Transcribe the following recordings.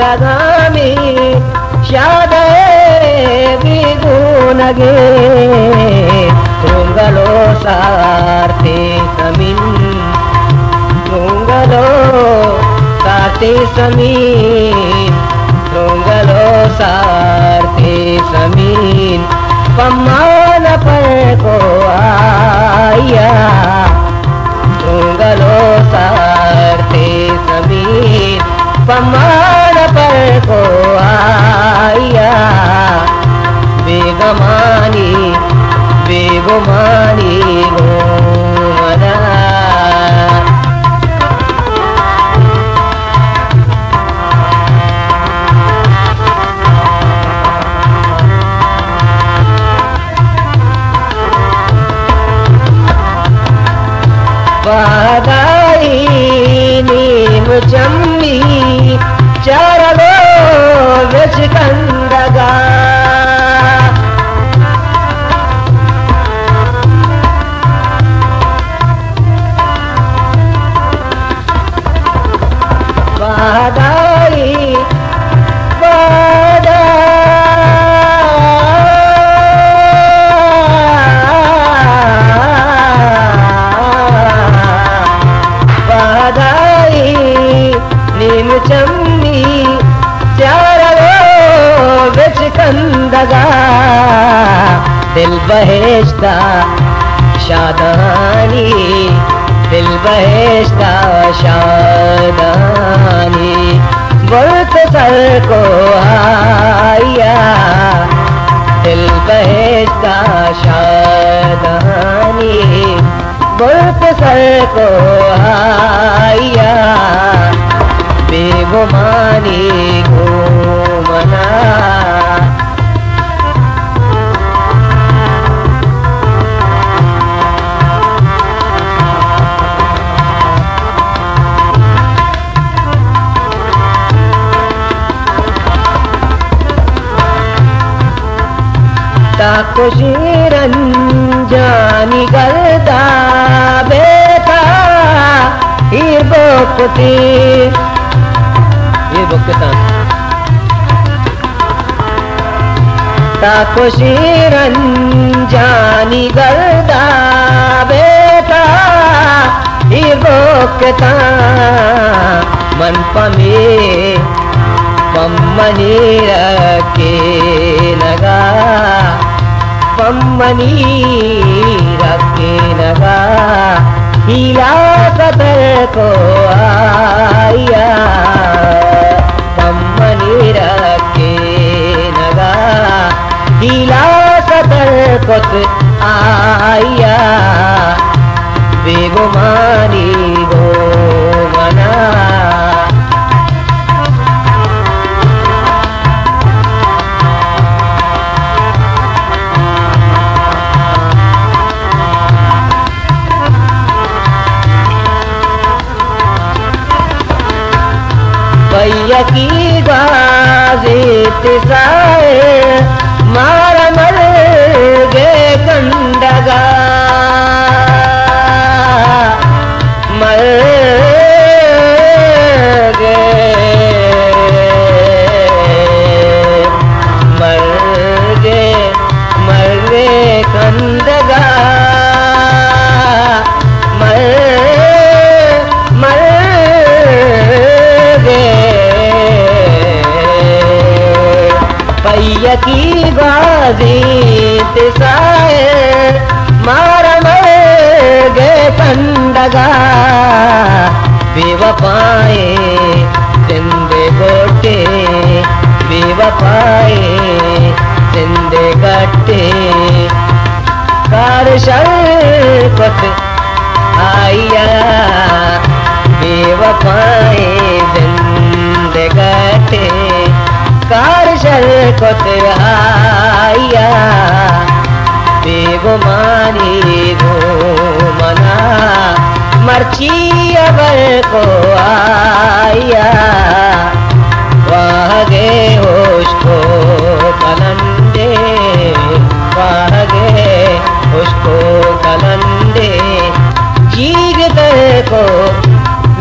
रगामी शादे बिगुनगे तुंगलो सारते समीन तुंगलो सारते समीन तुंगलो सारते समीन पम्मान पर को आया तुंगलो सारते समीन पम्मान पर को आया बेगमानी बेगुमानी घूमना वादाई नीम चम्मी चरगो विचकंदगा वादाई चम्मी चारो विचकंदगा दिल बहेश्ता शादानी दिल बहेश्ता शादानी बुल्क सर को आया दिल बहेश्ता शादानी बुल्क सर को आया बेगुमानी घूमना ताकुशीरन जानी गलदा बेटा ही बोकती ताकुशीरन जानी गलदा बेटा ही बोकता मन पमे पम्मनी रखे लगा पम्मनी रखे लगा हिला कतर को आया पम्मनी रखे लगा हिला कतर को आया बेगुमानी घूमना भैया की बाजी तिसाए मारा मर गे कंडगा मर गे कंडगा भैया की बाजी तिसाए मारा मर गे कंडगा बेवफाए जिंदे गोटे बेवफाए जिंदे गट्टे कार शर्कत आया बेवफाए जिंदे गट्टे कार शर्कत आया बेगुमानी घूमना मर्ची अबर को आया वाह गे होश को कलंदे वाह गे होश को कलंदे जीग कर को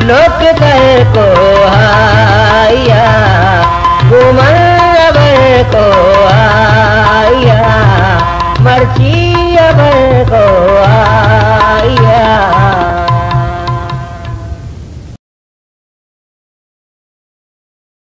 लोक कर को आया उमर को आया मर्ची अबर को